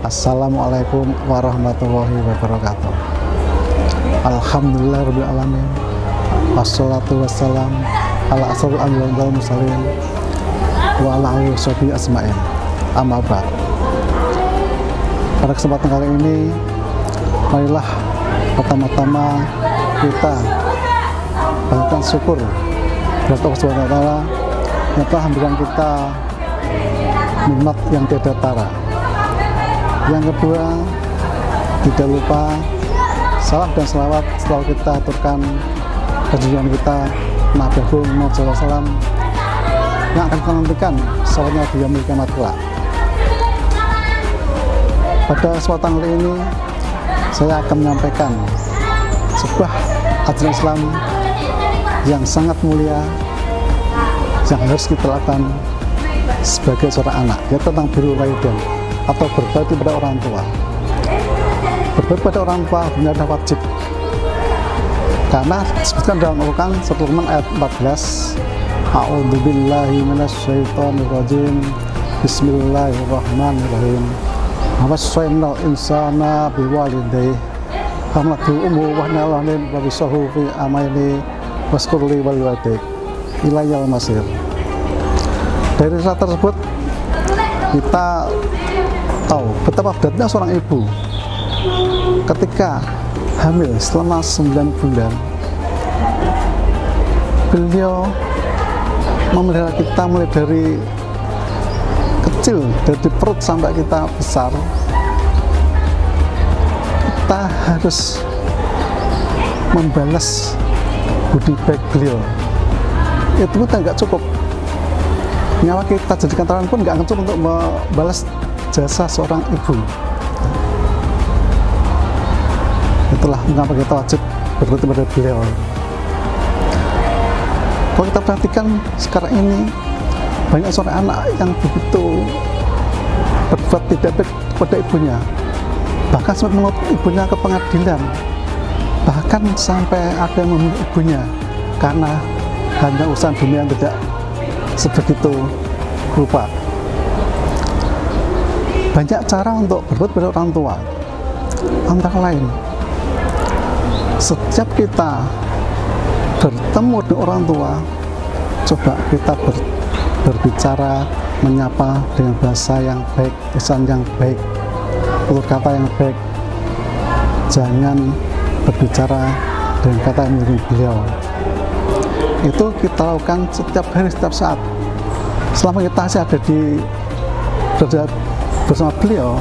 Assalamualaikum warahmatullahi wabarakatuh. Alhamdulillah rabbil alamin. Wassalatu wassalam ala asrofil anbiya'i wal mursalin wa ala alihi washabihi asma'in. Amma ba'd. Pada kesempatan kali ini, marilah pertama-tama kita bangkitkan syukur kepada Allah Subhanahu wa taala yang telah memberikan kita nikmat yang tiada tara. Yang kedua, tidak lupa salam dan selawat selalu kita aturkan kejujuran kita Nabi Muhammad SAW yang akan kita nantikan salawatnya di yaumil kiamat kelak. Pada kesempatan kali ini saya akan menyampaikan sebuah ajaran Islam yang sangat mulia yang harus kita lakukan sebagai seorang anak, yaitu tentang birrul walidain atau berbakti pada orang tua. Berbakti pada orang tua benar adalah wajib, karena disebutkan dalam Al-Quran surat Luqman ayat 14, A'udzubillahi minasyaitonirrajim, Bismillahirrahmanirrahim. Wasainal insana biwalidayhi hamalatu ummuhu wahnan wa bisahu fi amaini waskurli wal walidayk ilayal masir. Dari risalah tersebut kita tahu betapa beratnya seorang ibu ketika hamil selama 9 bulan. Beliau memelihara kita mulai dari kecil, dari perut sampai kita besar. Kita harus membalas budi baik beliau. Itu kita nggak cukup, nyawa kita jadikan taruhan pun nggak cukup untuk membalas jasa seorang ibu. Itulah mengapa kita wajib berbakti pada beliau. Kalau kita perhatikan sekarang ini, banyak seorang anak yang begitu berbuat tidak baik kepada ibunya, bahkan sampai menuntut ibunya ke pengadilan, bahkan sampai ada yang membunuh ibunya karena hanya urusan dunia yang tidak sebegitu rupa. Banyak cara untuk berbuat pada orang tua, antara lain setiap kita bertemu dengan orang tua, coba kita berbicara, menyapa dengan bahasa yang baik, lisan yang baik, tutur kata yang baik. Jangan berbicara dengan kata yang menyinggung beliau. Itu kita lakukan setiap hari, setiap saat. Selama kita masih ada berada bersama beliau,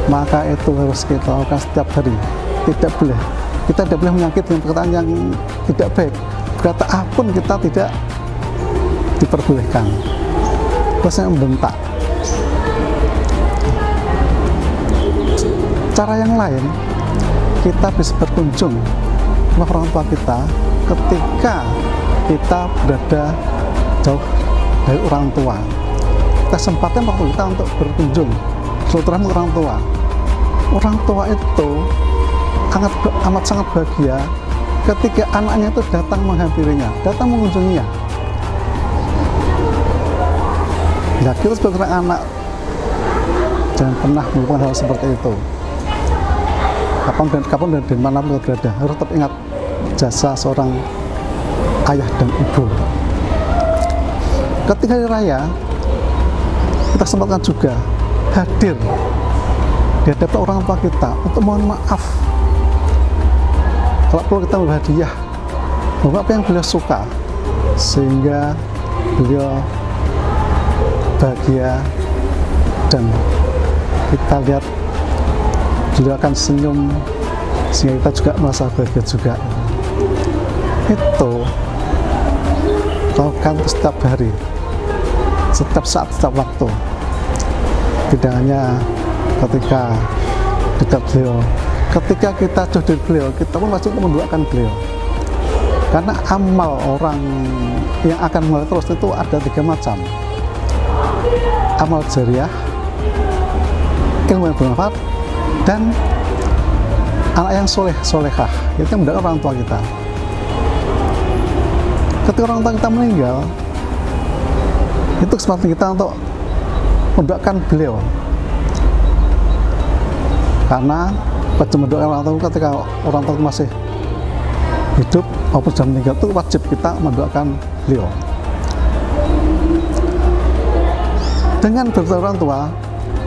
maka itu harus kita lakukan setiap hari. Kita tidak boleh menyakiti dengan perkataan yang tidak baik. Berkata ah pun kita tidak diperbolehkan. Bahasa yang membentak. Cara yang lain, kita bisa berkunjung ke orang tua kita ketika kita berada jauh dari orang tua. Kita sempatkan waktu kita untuk berkunjung silaturahmi orang tua. Orang tua itu amat sangat bahagia ketika anaknya itu datang menghampirinya, datang mengunjunginya. Ya, kita sebagai anak jangan pernah melakukan hal seperti itu. Kapan dan dimanapun berada, harus tetap ingat jasa seorang ayah dan ibu. Ketika hari raya, kita sempatkan juga hadir di hadapan orang tua kita untuk mohon maaf. Kalau perlu kita memberi hadiah, apa yang beliau suka, sehingga beliau bahagia dan kita lihat beliau akan senyum, sehingga kita juga merasa bahagia juga. Itu lakukan setiap hari, setiap saat, setiap waktu. Tidak hanya ketika dekat beliau, ketika kita jauh dari beliau, kita pun wajib untuk mendoakan beliau. Karena amal orang yang akan mengalir terus itu ada 3 macam. Amal jariah, ilmu yang bermanfaat, dan anak yang solehah, itu yang mendoakan orang tua kita. Ketika orang tua kita meninggal, itu kesempatan kita untuk mendoakan beliau. Karena wajib mendoakan orang tua ketika orang tua masih hidup maupun sudah meninggal, itu wajib kita mendoakan beliau. Dengan berdoa orang tua,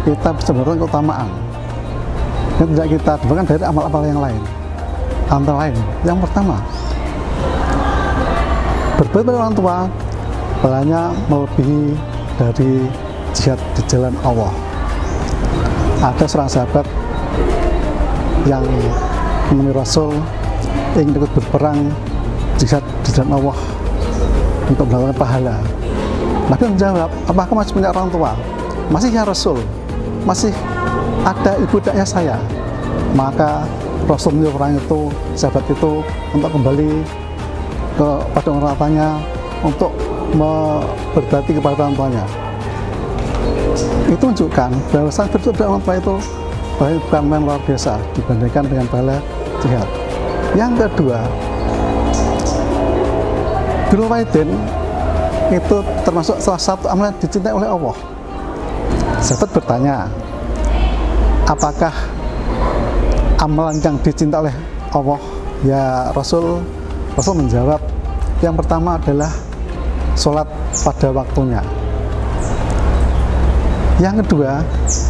kita bisa mendapatkan keutamaan yang tidak kita dapatkan dari amal-amal yang lain. Antara lain, yang pertama, berbuat pada orang tua pahalanya melebihi dari jihad di jalan Allah. Ada seorang sahabat yang menemui Rasul ingin ikut berperang jihad di jalan Allah untuk mendapatkan pahala. Nabi menjawab, apakah masih punya orang tua? Masih ya Rasul, masih ada ibundanya saya. Maka Rasul menyuruh orang itu, sahabat itu, untuk kembali kepada orang tuanya untuk berbakti kepada orang tuanya. Itu menunjukkan bahwa saat berdoa orang tua itu bukan yang luar biasa dibandingkan dengan pahala jihad. Yang kedua, birrul walidain itu termasuk salah satu amalan yang dicintai oleh Allah. Sahabat bertanya, apakah amalan yang dicintai oleh Allah ya Rasul? Rasul menjawab, yang pertama adalah sholat pada waktunya. Yang kedua,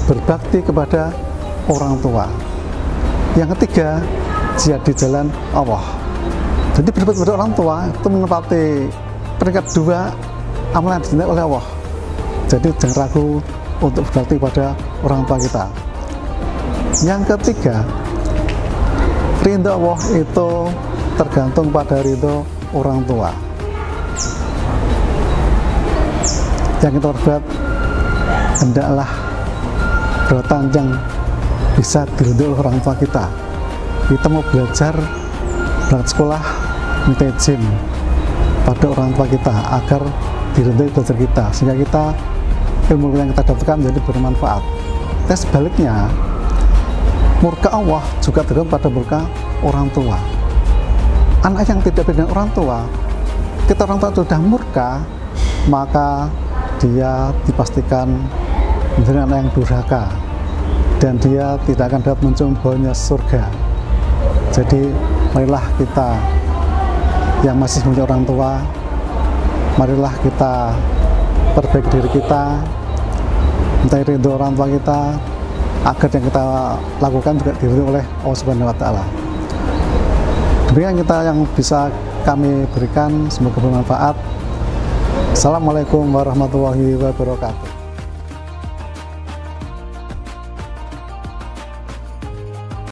berbakti kepada orang tua. Yang ketiga, jihad di jalan Allah. Jadi berbakti kepada orang tua itu menempati peringkat 2 amalan yang dicintai oleh Allah. Jadi jangan ragu untuk berbakti pada orang tua kita. Yang ketiga, ridho Allah itu tergantung pada ridho orang tua. Yang kita perbuat hendaklah perbuatan yang bisa diridhoi oleh orang tua kita. Kita mau belajar, berangkat sekolah, minta izin pada orang tua kita agar diridhoi belajar kita, sehingga kita ilmu yang kita dapatkan menjadi bermanfaat. Dan sebaliknya, murka Allah juga tergantung pada murka orang tua. Anak yang tidak beda dengan orang tua, kita orang tua sudah murka, maka dia dipastikan menjadi anak yang durhaka dan dia tidak akan dapat mencium baunya surga. Jadi marilah kita yang masih punya orang tua, marilah kita perbaiki diri kita, minta ridho orang tua kita, agar yang kita lakukan juga diridhoi oleh Allah Subhanahu wa Ta'ala. Demikian kita yang bisa kami berikan, semoga bermanfaat. Assalamualaikum warahmatullahi wabarakatuh.